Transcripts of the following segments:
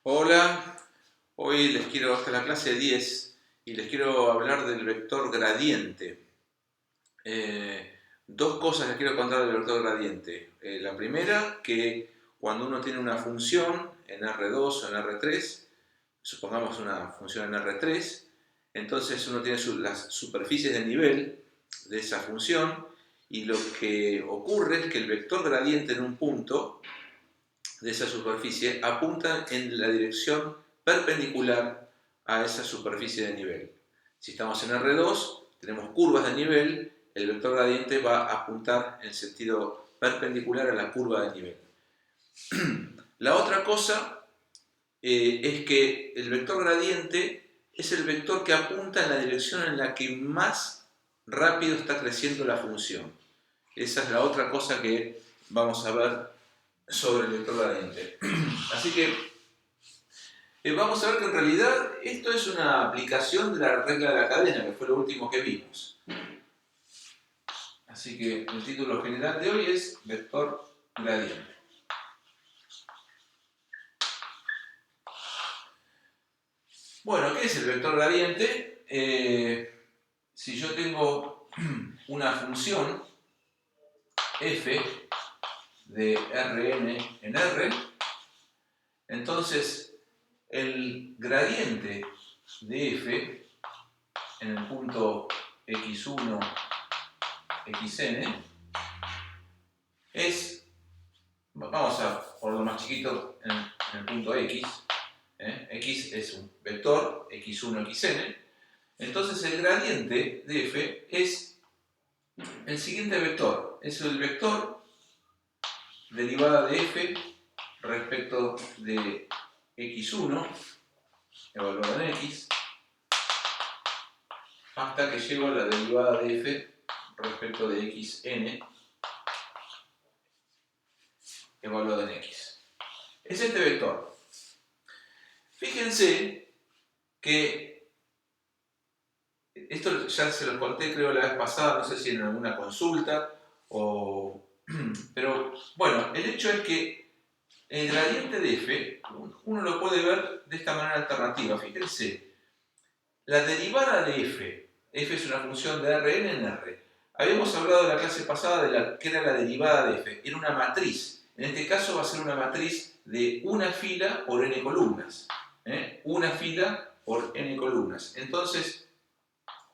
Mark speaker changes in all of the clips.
Speaker 1: Hola, hoy esta es la clase 10 y les quiero hablar del vector gradiente. Dos cosas les quiero contar del vector gradiente. La primera, que cuando uno tiene una función en R2 o en R3, supongamos una función en R3, entonces uno tiene las superficies de nivel de esa función y lo que ocurre es que el vector gradiente en un punto de esa superficie apuntan en la dirección perpendicular a esa superficie de nivel. Si estamos en R2, tenemos curvas de nivel, el vector gradiente va a apuntar en sentido perpendicular a la curva de nivel. La otra cosa es que el vector gradiente es el vector que apunta en la dirección en la que más rápido está creciendo la función. Esa es la otra cosa que vamos a ver sobre el vector gradiente. Así que vamos a ver que en realidad esto es una aplicación de la regla de la cadena, que fue lo último que vimos. Así que el título general de hoy es vector gradiente. Bueno, ¿qué es el vector gradiente? Si yo tengo una función f de Rn en R, entonces el gradiente de f en el punto x1, xn es, vamos a ponerlo más chiquito en el punto x, x es un vector, x1, xn, entonces el gradiente de f es el siguiente vector, es el vector derivada de f respecto de x1 evaluado en x hasta que llego a la derivada de f respecto de xn evaluado en x. Es este vector. Fíjense que esto ya se lo conté creo la vez pasada, no sé si en alguna consulta pero bueno, el hecho es que el gradiente de f uno lo puede ver de esta manera alternativa. Fíjense, la derivada de f es una función de Rn en R. Habíamos hablado en la clase pasada de qué era la derivada de f, era una matriz. En este caso va a ser una matriz de una fila por n columnas. Una fila por n columnas. Entonces,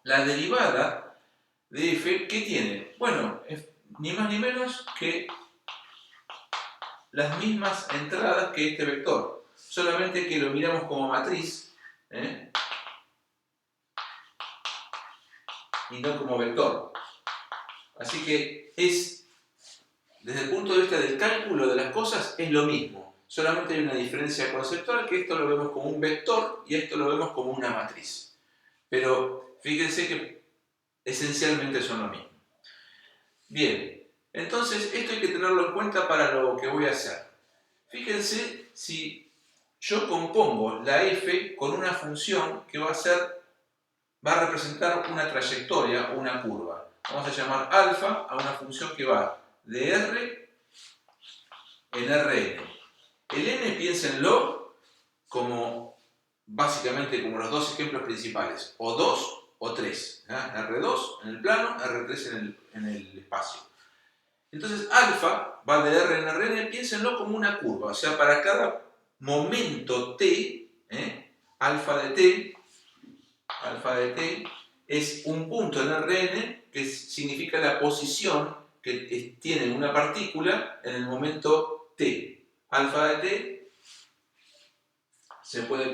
Speaker 1: la derivada de f, ¿qué tiene? Bueno, es ni más ni menos que las mismas entradas que este vector, solamente que lo miramos como matriz y no como vector. Así que desde el punto de vista del cálculo de las cosas, es lo mismo. Solamente hay una diferencia conceptual, que esto lo vemos como un vector y esto lo vemos como una matriz. Pero fíjense que esencialmente son lo mismo. Bien, entonces esto hay que tenerlo en cuenta para lo que voy a hacer. Fíjense si yo compongo la f con una función que va a representar una trayectoria o una curva. Vamos a llamar alfa a una función que va de R en Rn. El n piénsenlo como básicamente como los dos ejemplos principales, o 2 o 3. R2 en el plano, R3 en el espacio. Entonces alfa va de R en Rn, piénsenlo como una curva, o sea, para cada momento t, alfa de t es un punto en Rn que significa la posición que tiene una partícula en el momento t. Alfa de t se puede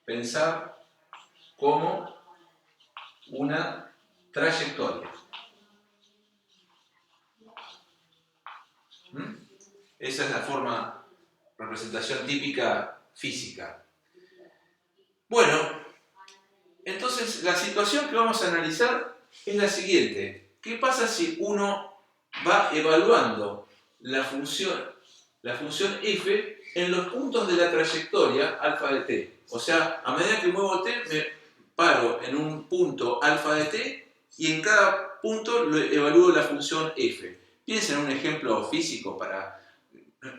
Speaker 1: pensar, como una trayectoria. Esa es la representación típica física. Bueno, entonces la situación que vamos a analizar es la siguiente. ¿Qué pasa si uno va evaluando la función f en los puntos de la trayectoria alfa de t? O sea, a medida que muevo t, me paro en un punto alfa de t y en cada punto evalúo la función f. Piensa en un ejemplo físico para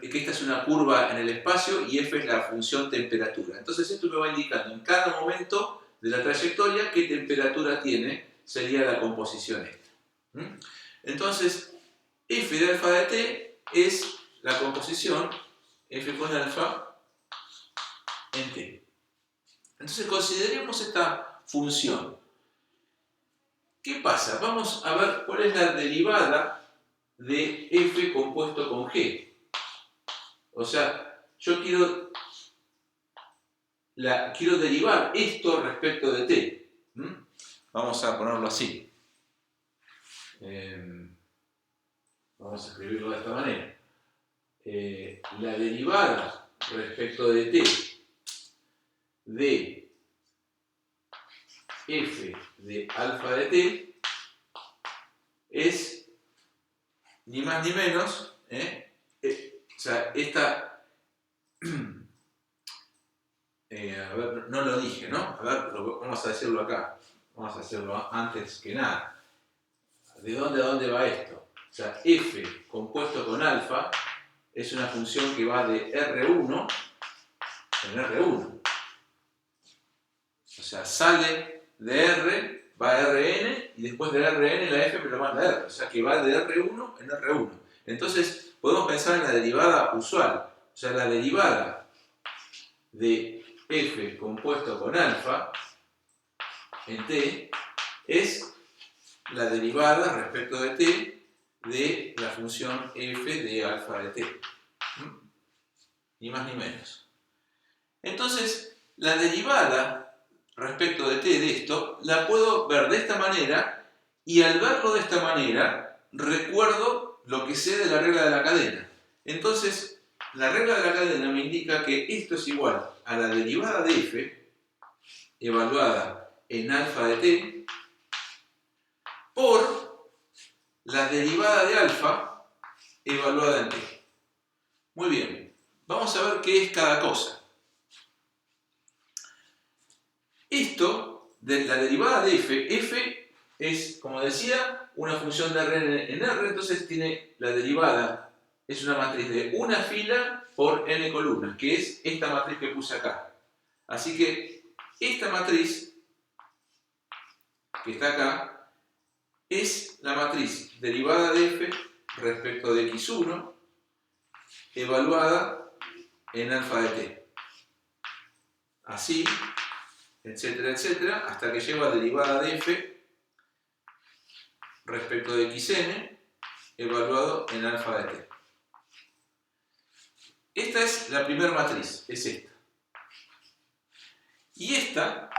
Speaker 1: que esta es una curva en el espacio y f es la función temperatura. Entonces esto me va indicando en cada momento de la trayectoria qué temperatura tiene, sería la composición esta. Entonces, f de alfa de t es la composición f con alfa en t. Entonces consideremos esta función. ¿Qué pasa? Vamos a ver cuál es la derivada de f compuesto con g. O sea, yo quiero derivar esto respecto de t. Vamos a ponerlo así. Vamos a escribirlo de esta manera. La derivada respecto de t de f de alfa de t es ni más ni menos, o sea, esta, a ver, no lo dije, ¿no? A ver, vamos a decirlo acá, vamos a hacerlo antes que nada. ¿De dónde a dónde va esto? O sea, f compuesto con alfa es una función que va de R1 en R1. O sea, sale de R, va a Rn, y después de Rn la f me lo manda a R. O sea, que va de R1 en R1. Entonces, podemos pensar en la derivada usual. O sea, la derivada de f compuesto con alfa en t es la derivada respecto de t de la función f de alfa de t. Ni más ni menos. Entonces, la derivada respecto de t de esto, la puedo ver de esta manera, y al verlo de esta manera, recuerdo lo que sé de la regla de la cadena. Entonces, la regla de la cadena me indica que esto es igual a la derivada de f, evaluada en alfa de t, por la derivada de alfa, evaluada en t. Muy bien, vamos a ver qué es cada cosa. Esto, de la derivada de f es, como decía, una función de Rn en R, entonces tiene la derivada, es una matriz de una fila por n columnas, que es esta matriz que puse acá. Así que esta matriz, que está acá, es la matriz derivada de f respecto de x1, evaluada en alfa de t. Así, etcétera, etcétera, hasta que llego a derivada de f respecto de xn, evaluado en alfa de t. Esta es la primera matriz, es esta. Y esta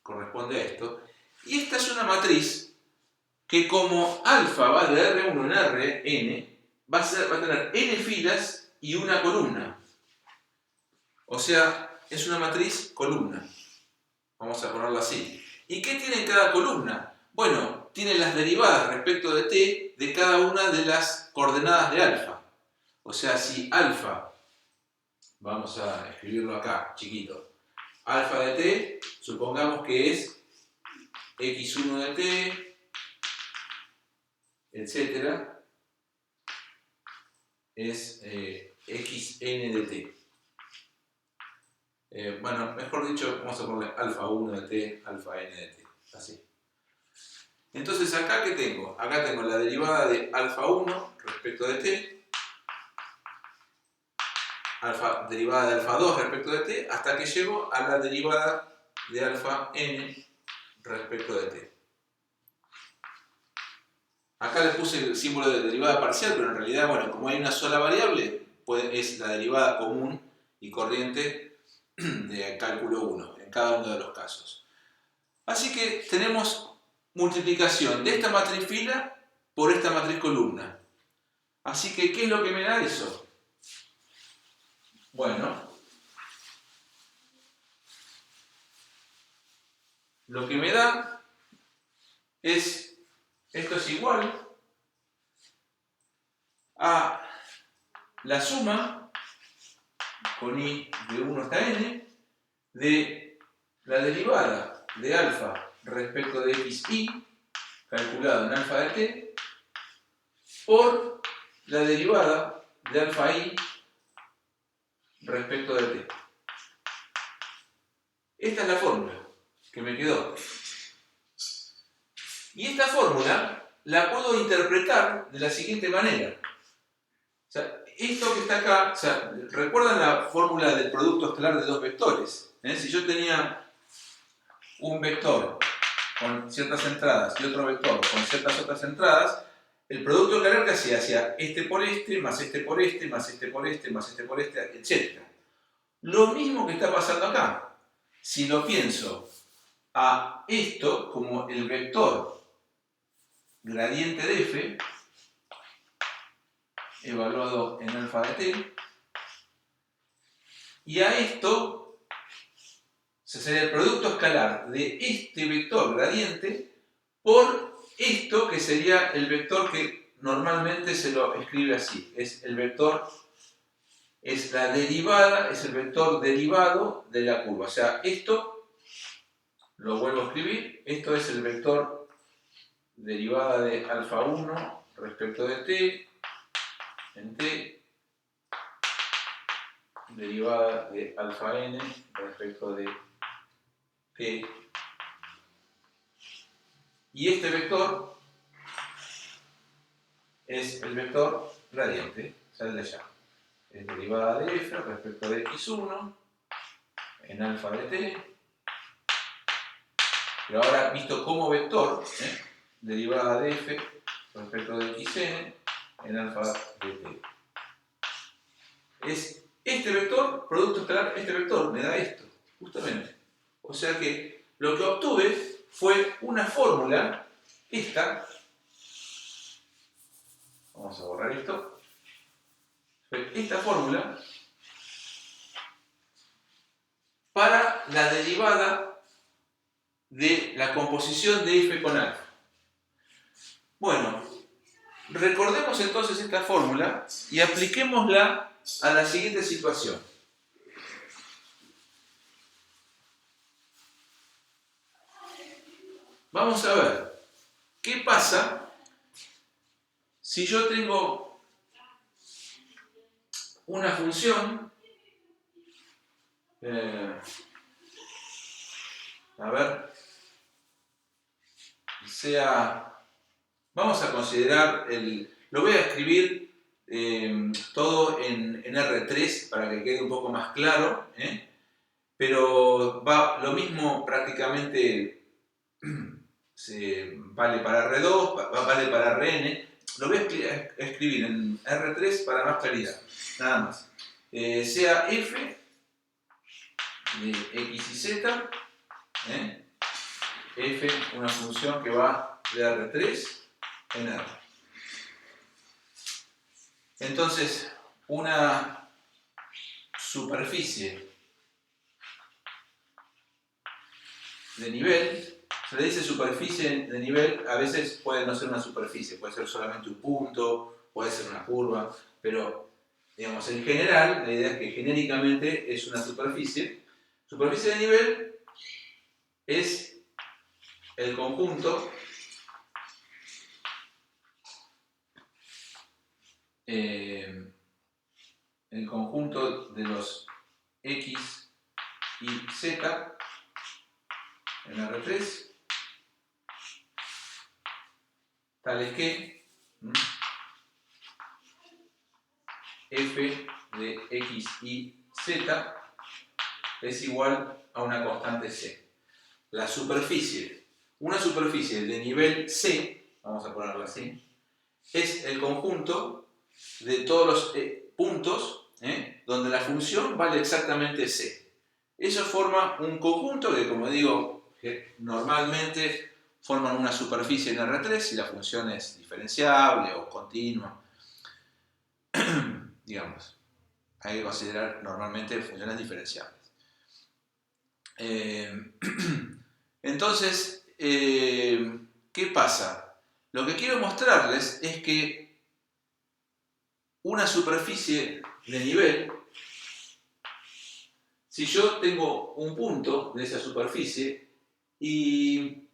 Speaker 1: corresponde a esto. Y esta es una matriz que, como alfa va de R1 en Rn, va a tener n filas y una columna. O sea, es una matriz columna. Vamos a ponerla así. ¿Y qué tiene en cada columna? Bueno, tiene las derivadas respecto de t de cada una de las coordenadas de alfa. O sea, si alfa, vamos a escribirlo acá, chiquito, alfa de t, supongamos que es x1 de t, etcétera, es xn de t. Bueno, mejor dicho, vamos a ponerle alfa 1 de t, alfa n de t, así. Entonces, ¿acá qué tengo? Acá tengo la derivada de alfa 1 respecto de t, derivada de alfa 2 respecto de t, hasta que llego a la derivada de alfa n respecto de t. Acá le puse el símbolo de derivada parcial, pero en realidad, bueno, como hay una sola variable, es la derivada común y corriente de cálculo 1, en cada uno de los casos. Así que tenemos multiplicación de esta matriz fila por esta matriz columna. Así que, ¿qué es lo que me da eso? Bueno, lo que me da es, esto es igual a la suma con i de 1 hasta n de la derivada de alfa respecto de xi calculado en alfa de t por la derivada de alfa i respecto de t. Esta es la fórmula que me quedó. Y esta fórmula la puedo interpretar de la siguiente manera. O sea, esto que está acá, o sea, ¿recuerdan la fórmula del producto escalar de dos vectores? Si yo tenía un vector con ciertas entradas y otro vector con ciertas otras entradas, el producto escalar que hacía este por este, más este por este, más este por este, más este por este, etc. Lo mismo que está pasando acá. Si lo pienso a esto como el vector gradiente de f evaluado en alfa de t, y a esto sería el producto escalar de este vector gradiente por esto que sería el vector que normalmente se lo escribe así, es el vector, es la derivada, es el vector derivado de la curva. O sea, esto lo vuelvo a escribir, esto es el vector derivada de alfa 1 respecto de t en t, derivada de alfa n respecto de t. Y este vector es el vector gradiente, o sea, el de allá. Es derivada de f respecto de x1 en alfa de t. Pero ahora visto como vector, derivada de f respecto de xn en alfa de t. Es este vector, producto escalar, este vector me da esto, justamente. O sea que lo que obtuve fue una fórmula, esta, vamos a borrar esto, esta fórmula para la derivada de la composición de f con alfa. Bueno, recordemos entonces esta fórmula y apliquémosla a la siguiente situación. Vamos a ver qué pasa si yo tengo una función, a ver, vamos a considerar lo voy a escribir todo en R3 para que quede un poco más claro, pero lo mismo prácticamente vale para R2, vale para Rn. Lo voy a escribir en R3 para más claridad, nada más. Sea f de x y z, f, una función que va de R3 en R. Entonces, una superficie de nivel, se le dice superficie de nivel, a veces puede no ser una superficie, puede ser solamente un punto, puede ser una curva, pero digamos, en general, la idea es que genéricamente es una superficie. Superficie de nivel es el conjunto de los x y z en R3, tales que f de x y z es igual a una constante c. La superficie, una superficie de nivel c, vamos a ponerla así, es el conjunto de todos los puntos donde la función vale exactamente c. Eso forma un conjunto que, como digo, que normalmente forman una superficie en R3 si la función es diferenciable o continua. Digamos, hay que considerar normalmente funciones diferenciables. Entonces, ¿qué pasa? Lo que quiero mostrarles es que una superficie de nivel, si yo tengo un punto de esa superficie y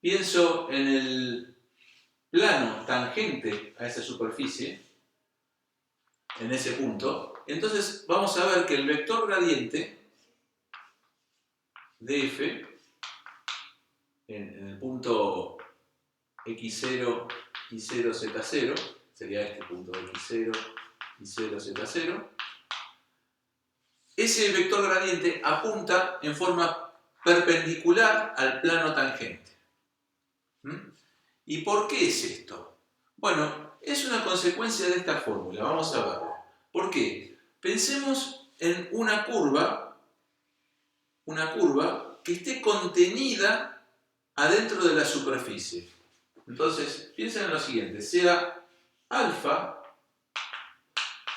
Speaker 1: pienso en el plano tangente a esa superficie, en ese punto, entonces vamos a ver que el vector gradiente de f en el punto x0 y 0, z0, sería este punto x0 y 0, z0, ese vector gradiente apunta en forma perpendicular al plano tangente. ¿Y por qué es esto? Bueno, es una consecuencia de esta fórmula, vamos a verlo. ¿Por qué? Pensemos en una curva que esté contenida adentro de la superficie. Entonces, piensen en lo siguiente, sea alfa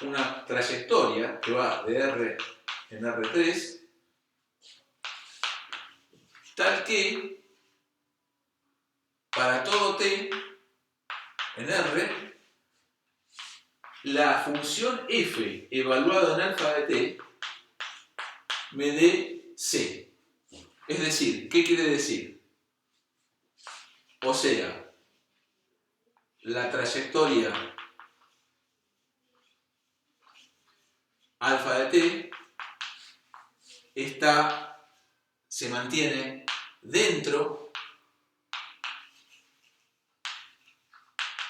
Speaker 1: una trayectoria que va de R en R3, tal que para todo t en R, la función f evaluada en alfa de t me dé c. Es decir, ¿qué quiere decir? O sea, la trayectoria alfa de t se mantiene dentro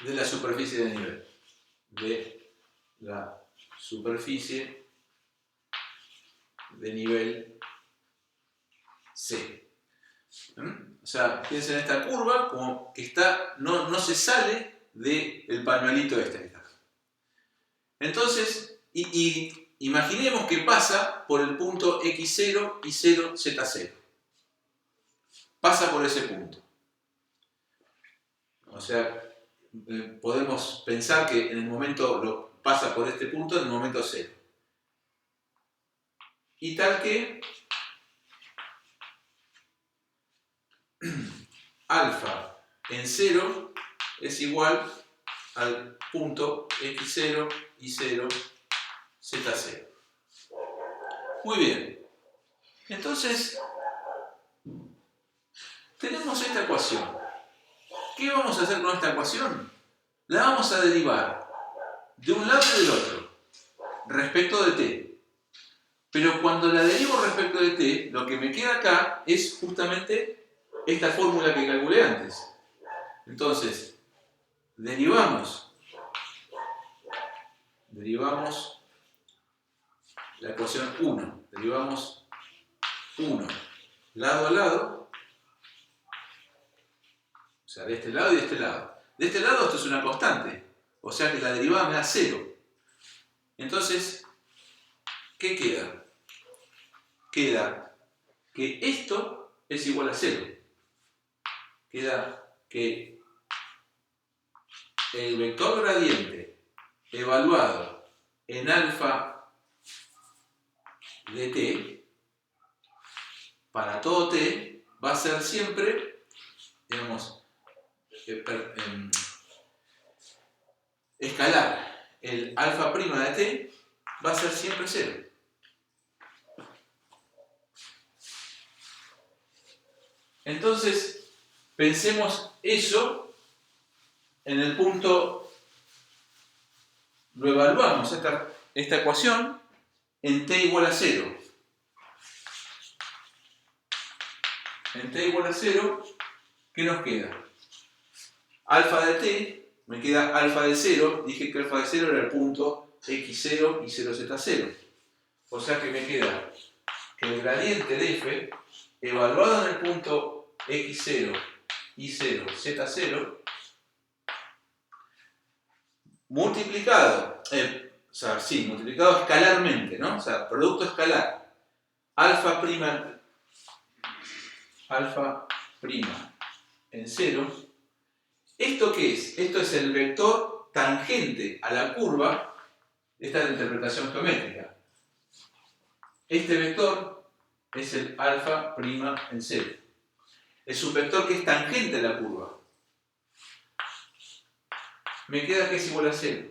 Speaker 1: de la superficie de nivel. De la superficie de nivel C. O sea, piensen en esta curva como que no se sale del pañuelito este que está acá. Entonces, imaginemos que pasa por el punto x0 y 0, z0. Pasa por ese punto. O sea, podemos pensar que en el momento pasa por este punto en el momento 0. Y tal que alfa en 0 es igual al punto x0 y 0, z0. Muy bien. Entonces, tenemos esta ecuación. ¿Qué vamos a hacer con esta ecuación? La vamos a derivar de un lado y del otro, respecto de t. Pero cuando la derivo respecto de t, lo que me queda acá es justamente esta fórmula que calculé antes. Entonces, derivamos la ecuación 1. Derivamos 1 lado a lado, o sea, de este lado y de este lado. De este lado esto es una constante, o sea que la derivada me da 0. Entonces, ¿qué queda? Queda que esto es igual a 0. Queda que el vector gradiente evaluado en alfa de t para todo t va a ser siempre, digamos, escalar. El alfa prima de t va a ser siempre 0. Entonces, pensemos eso en el punto, lo evaluamos esta ecuación en t igual a 0. En t igual a 0, ¿qué nos queda? Alfa de t, me queda alfa de 0, dije que alfa de 0 era el punto x0 y 0z0. O sea que me queda que el gradiente de f, evaluado en el punto x0 y 0, z0, multiplicado escalarmente, ¿no? O sea, producto escalar, alfa prima en 0. ¿Esto qué es? Esto es el vector tangente a la curva. Esta es la interpretación geométrica. Este vector es el alfa prima en 0. Es un vector que es tangente a la curva. Me queda que es igual a 0.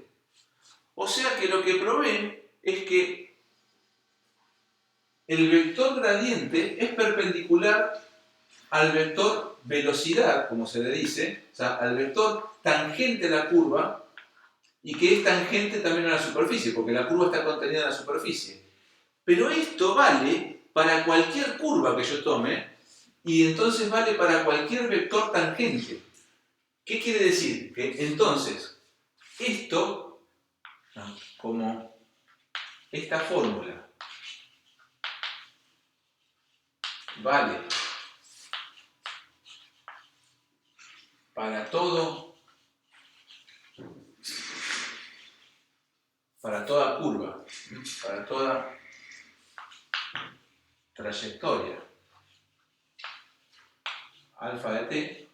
Speaker 1: O sea que lo que probé es que el vector gradiente es perpendicular al vector velocidad, como se le dice, o sea, al vector tangente a la curva y que es tangente también a la superficie, porque la curva está contenida en la superficie. Pero esto vale para cualquier curva que yo tome y entonces vale para cualquier vector tangente. ¿Qué quiere decir? Que entonces esto, como esta fórmula, vale para toda curva, para toda trayectoria alfa de t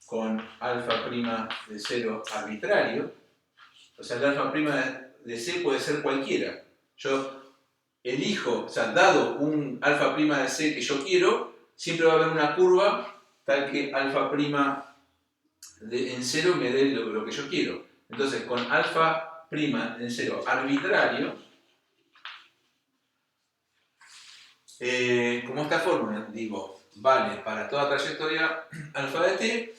Speaker 1: con alfa prima de 0 arbitrario. O sea, el alfa prima de c puede ser cualquiera. Yo elijo, o sea, dado un alfa prima de c que yo quiero, siempre va a haber una curva tal que alfa prima en 0 me dé lo que yo quiero. Entonces, con alfa prima en 0 arbitrario, como esta fórmula, digo, vale para toda trayectoria alfa de t,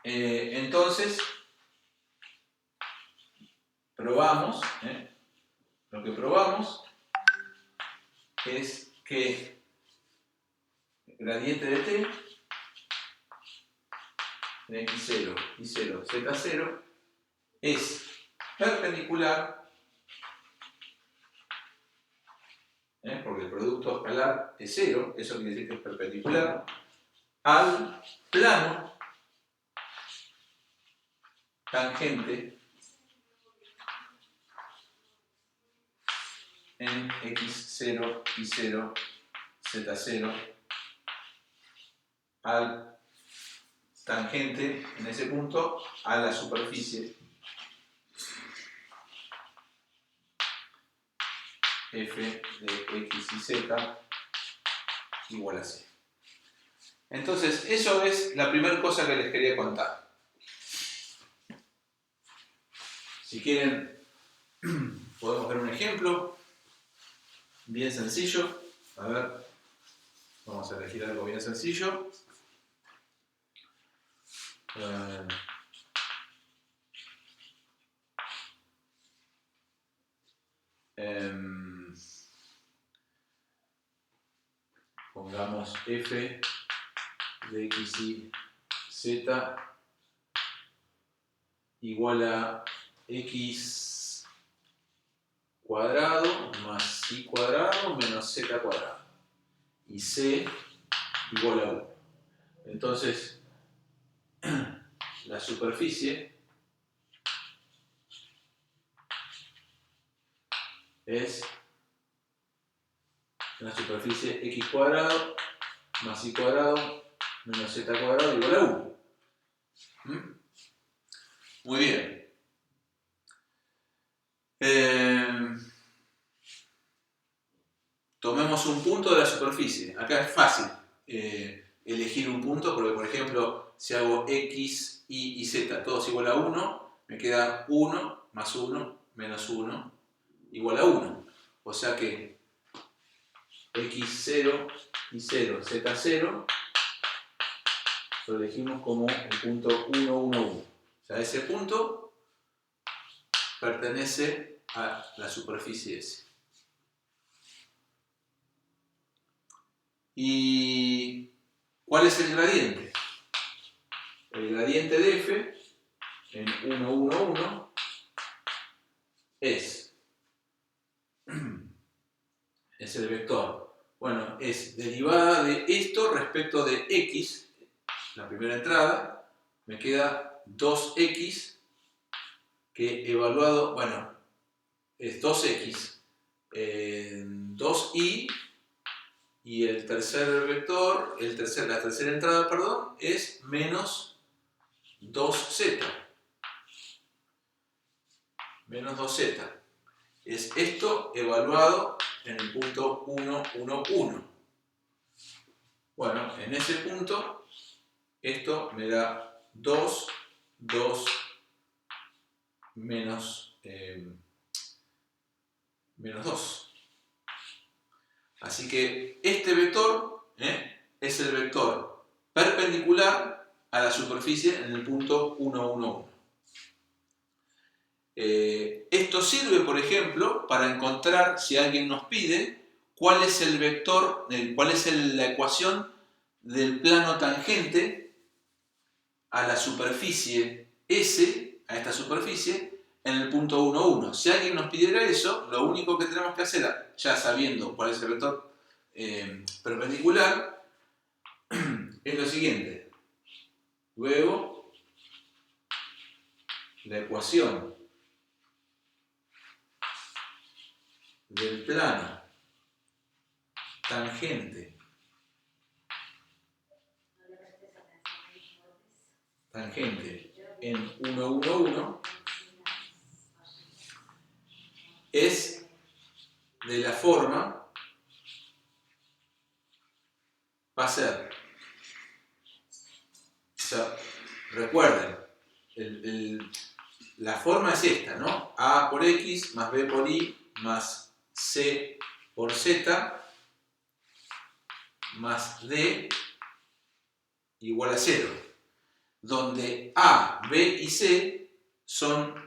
Speaker 1: entonces probamos, lo que probamos es que el gradiente de t de x0, y0, z0 es perpendicular, porque el producto escalar es 0, eso quiere decir que es perpendicular al plano tangente en x0, y0, z0 al tangente en ese punto a la superficie f de x y z igual a c. Entonces, eso es la primera cosa que les quería contar. Si quieren, podemos ver un ejemplo bien sencillo. A ver, vamos a elegir algo bien sencillo. Pongamos f de x y z igual a x cuadrado más y cuadrado menos z cuadrado y c igual a 1. Entonces, la superficie es la superficie x cuadrado más y cuadrado menos z cuadrado igual a 1. Muy bien. Tomemos un punto de la superficie. Acá es fácil elegir un punto porque, por ejemplo, si hago x, y y z todos igual a 1, me queda 1 más 1 menos 1 igual a 1. O sea que x0, y0, z0 lo elegimos como el punto 1, 1, 1. O sea, ese punto pertenece a la superficie S. ¿Y cuál es el gradiente? El gradiente de f en 1, 1, 1 es el vector. Bueno, es derivada de esto respecto de x, la primera entrada, me queda 2x, que evaluado, bueno, es 2x, 2y, y el tercer vector, la tercera entrada, perdón, es menos 2z. Menos 2z. Es esto evaluado en el punto 1, 1, 1. Bueno, en ese punto, esto me da 2, 2, menos 2. Así que este vector es el vector perpendicular a la superficie en el punto 1, 1, 1. Esto sirve, por ejemplo, para encontrar, si alguien nos pide, cuál es el vector, cuál es la ecuación del plano tangente a la superficie S, a esta superficie, en el punto 1, 1. Si alguien nos pidiera eso, lo único que tenemos que hacer, ya sabiendo cuál es el vector perpendicular, es lo siguiente. Luego, la ecuación del plano tangente en 1, 1, 1 es de la forma, va a ser, o sea, recuerden, la forma es esta, ¿no? A por X más B por Y más C por Z más D igual a 0, donde A, B y C son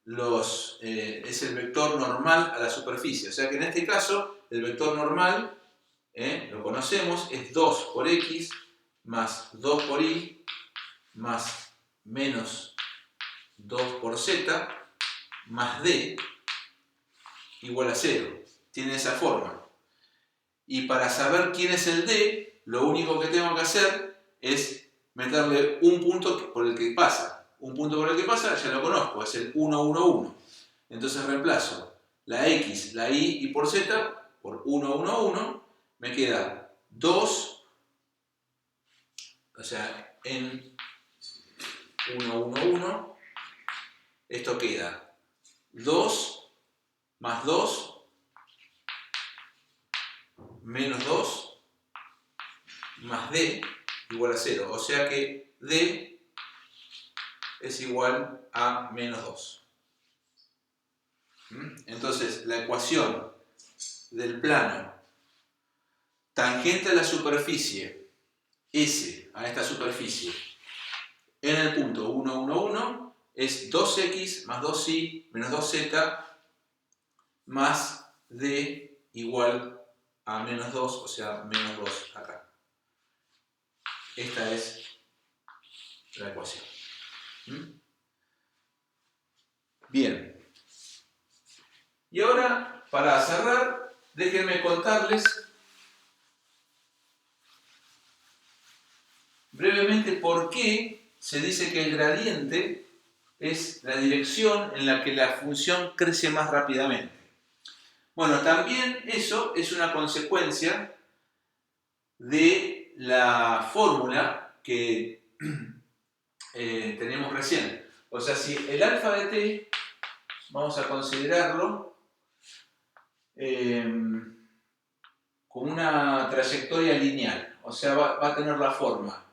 Speaker 1: es el vector normal a la superficie. O sea que en este caso el vector normal, lo conocemos, es 2 por X más 2 por Y más menos 2 por Z más D igual a 0. Tiene esa forma. Y para saber quién es el D, lo único que tengo que hacer es meterle un punto por el que pasa. Un punto por el que pasa ya lo conozco, es el 1, 1, 1. Entonces reemplazo la X, la Y y por Z por 1, 1, 1. Me queda 2, o sea, en 1, 1, 1. Esto queda 2 más 2 menos 2 más D igual a 0. O sea que D es igual a menos 2. Entonces, la ecuación del plano tangente a la superficie S, a esta superficie, en el punto 1, 1, 1, es 2x más 2y menos 2z más D igual a menos 2, o sea, menos 2 acá. Esta es la ecuación. Bien. Y ahora, para cerrar, déjenme contarles brevemente por qué se dice que el gradiente es la dirección en la que la función crece más rápidamente. Bueno, también eso es una consecuencia de la fórmula que tenemos recién. O sea, si el alfa de t, vamos a considerarlo como una trayectoria lineal. O sea, va a tener la forma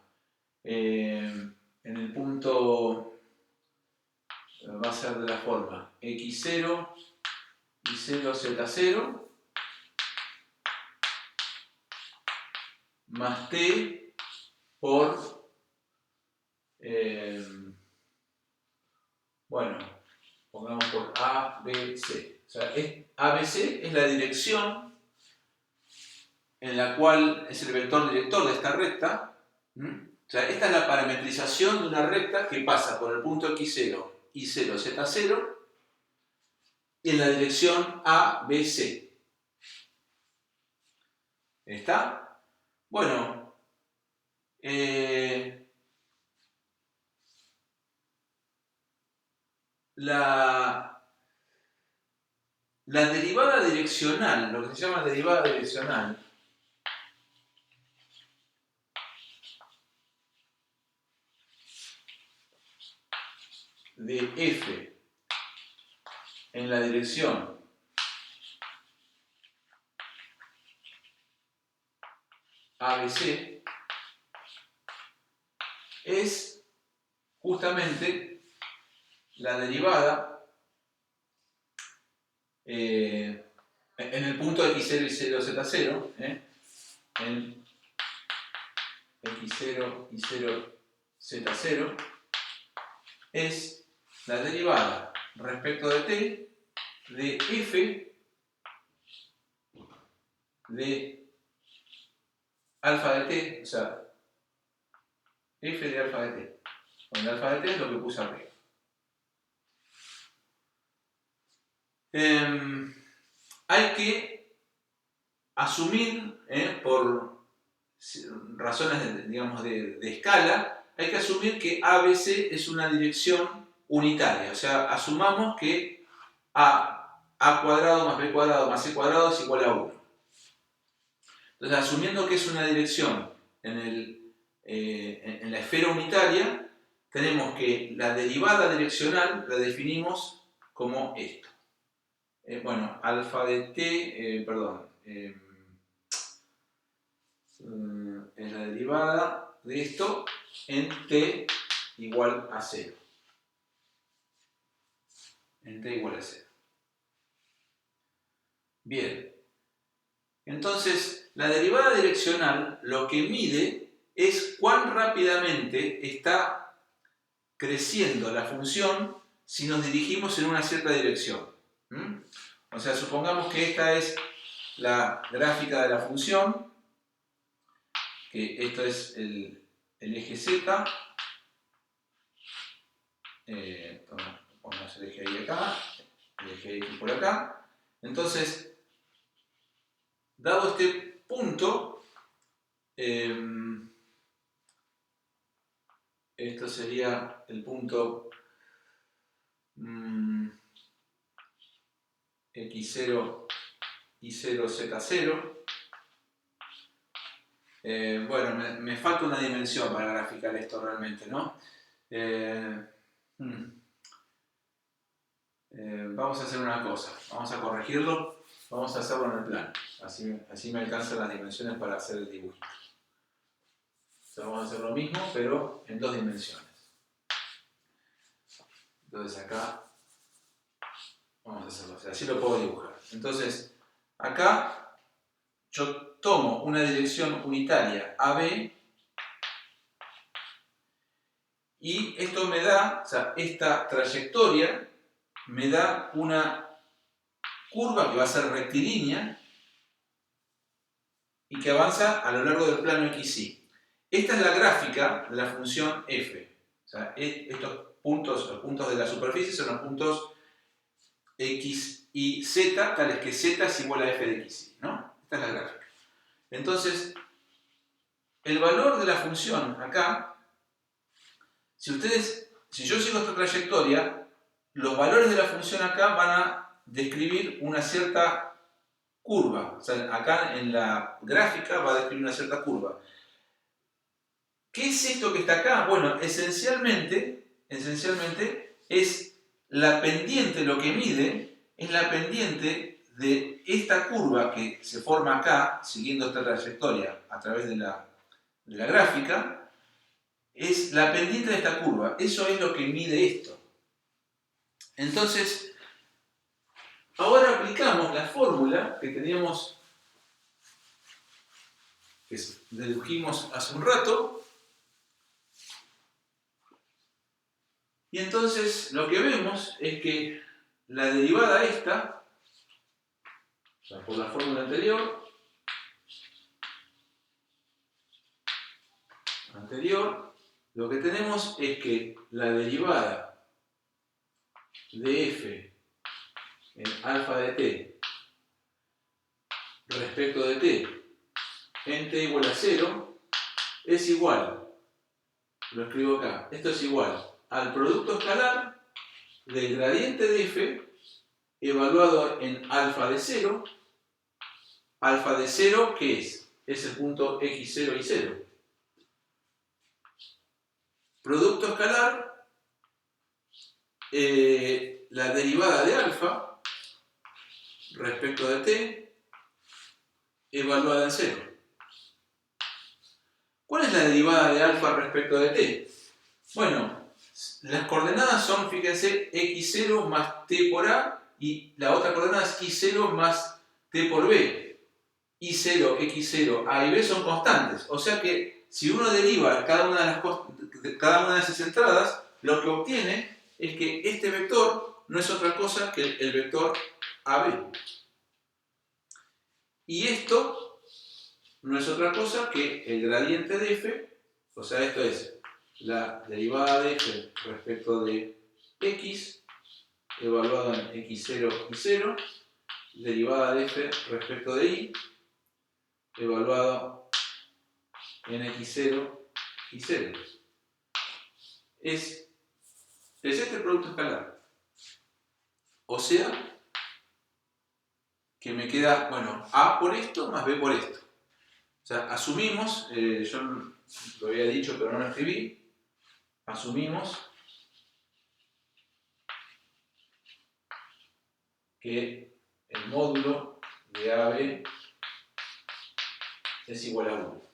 Speaker 1: en el punto, va a ser de la forma x0 y 0 z0 más t por, bueno, pongamos por ABC. O sea, ABC es la dirección en la cual es el vector director de esta recta. O sea, esta es la parametrización de una recta que pasa por el punto x0 y 0 z0 en la dirección ABC. ¿Está? Bueno, la derivada direccional, lo que se llama derivada direccional, de f en la dirección ABC es justamente la derivada en el punto x0 y 0 z0, en x0 y 0 z0, es la derivada respecto de t de f de alfa de t, o sea, f de alfa de t. Donde alfa de t es lo que puse arriba. Hay que asumir, por razones digamos, de escala, hay que asumir que ABC es una dirección unitaria. O sea, asumamos que a cuadrado más b cuadrado más c cuadrado es igual a 1. Entonces, asumiendo que es una dirección en la esfera unitaria, tenemos que la derivada direccional la definimos como esto. Bueno, alfa de t, es la derivada de esto en t igual a 0. En t igual a 0. Bien. Entonces, la derivada direccional lo que mide es cuán rápidamente está creciendo la función si nos dirigimos en una cierta dirección. O sea, supongamos que esta es la gráfica de la función, que esto es el eje Z, pongamos el eje Y acá, el eje X por acá. Entonces, dado este punto, esto sería el punto x0 y 0 z0. Bueno, me falta una dimensión para graficar esto realmente, ¿no? Vamos a hacer una cosa, vamos a corregirlo, vamos a hacerlo en el plano, así me alcanzan las dimensiones para hacer el dibujito. O sea, vamos a hacer lo mismo, pero en 2 dimensiones. Entonces acá vamos a hacerlo, o sea, así lo puedo dibujar. Entonces, acá yo tomo una dirección unitaria AB y esto me da, o sea, esta trayectoria me da una curva que va a ser rectilínea y que avanza a lo largo del plano XY. Esta es la gráfica de la función f. O sea, estos puntos, los puntos de la superficie son los puntos x y z, tales que z es igual a f de xy, ¿no? Esta es la gráfica. Entonces, el valor de la función acá, si yo sigo esta trayectoria, los valores de la función acá van a describir una cierta curva. O sea, acá en la gráfica va a describir una cierta curva. ¿Qué es esto que está acá? Bueno, esencialmente es la pendiente, lo que mide es la pendiente de esta curva que se forma acá, siguiendo esta trayectoria a través de la gráfica, es la pendiente de esta curva. Eso es lo que mide esto. Entonces, ahora aplicamos la fórmula que teníamos, que dedujimos hace un rato, y entonces lo que vemos es que la derivada esta, o sea, por la fórmula anterior, lo que tenemos es que la derivada de f en alfa de t respecto de t en t igual a 0 es igual, lo escribo acá, esto es igual al producto escalar del gradiente de f evaluado en alfa de 0. Alfa de 0, ¿qué es? Es el punto x0 y 0. Producto escalar, la derivada de alfa respecto de t evaluada en 0. ¿Cuál es la derivada de alfa respecto de t? Bueno, las coordenadas son, fíjense, x0 más t por a, y la otra coordenada es y0 más t por b, y0, x0, a y b son constantes. O sea que si uno deriva cada una de esas entradas, lo que obtiene es que este vector no es otra cosa que el vector AB. Y esto no es otra cosa que el gradiente de f, o sea, esto es la derivada de f respecto de x, evaluado en x0 y 0, derivada de f respecto de y, evaluado en x0 y 0. Es este el producto escalar. O sea, que me queda, bueno, a por esto más b por esto. O sea, asumimos, yo lo había dicho pero no lo escribí, asumimos que el módulo de AB es igual a 1.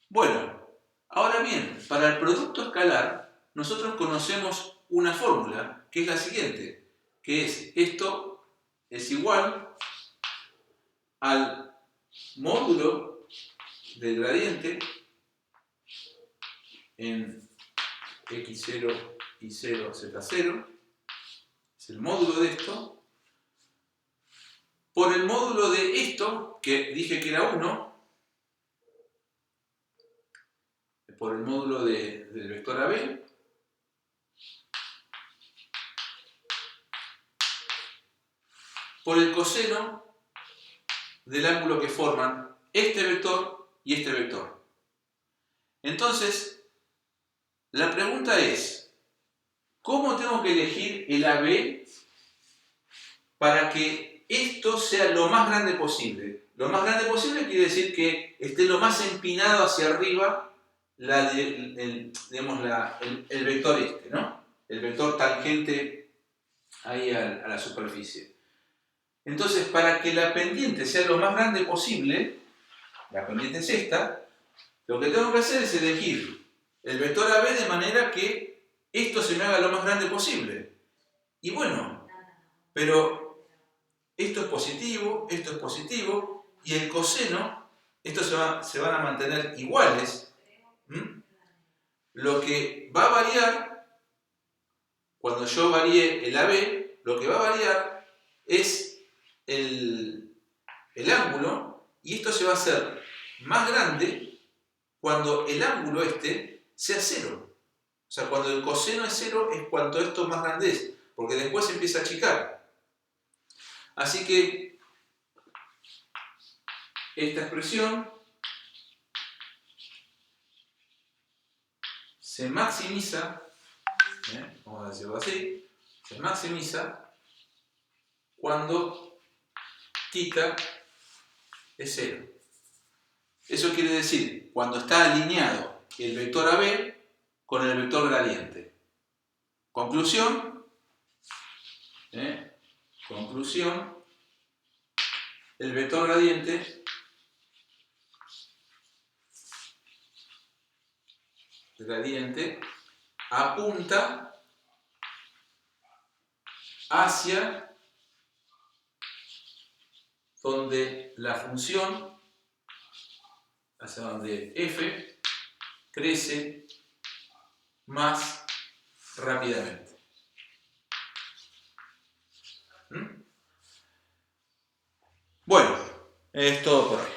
Speaker 1: Bueno, ahora bien, para el producto escalar, nosotros conocemos una fórmula, que es la siguiente, que es esto es igual al módulo del gradiente en x0 y 0, z0, es el módulo de esto, por el módulo de esto, que dije que era 1, por el módulo del vector AB, por el coseno del ángulo que forman este vector y este vector. Entonces, la pregunta es, ¿cómo tengo que elegir el AB para que esto sea lo más grande posible? Lo más grande posible quiere decir que esté lo más empinado hacia arriba digamos, el vector este, ¿no? El vector tangente ahí a la superficie. Entonces, para que la pendiente sea lo más grande posible, la pendiente es esta, lo que tengo que hacer es elegir el vector AB de manera que esto se me haga lo más grande posible. Y bueno, pero esto es positivo, y el coseno, estos se van a mantener iguales. Lo que va a variar, cuando yo varíe el AB, lo que va a variar es el ángulo, y esto se va a hacer más grande cuando el ángulo este sea 0. O sea, cuando el coseno es 0 es cuanto esto más grande es, porque después se empieza a achicar. Así que esta expresión se maximiza, vamos a decirlo así, se maximiza cuando θ es 0. Eso quiere decir cuando está alineado el vector AB con el vector gradiente. Conclusión, el vector gradiente apunta hacia donde la función, hacia donde f crece más rápidamente. Bueno, es todo por hoy.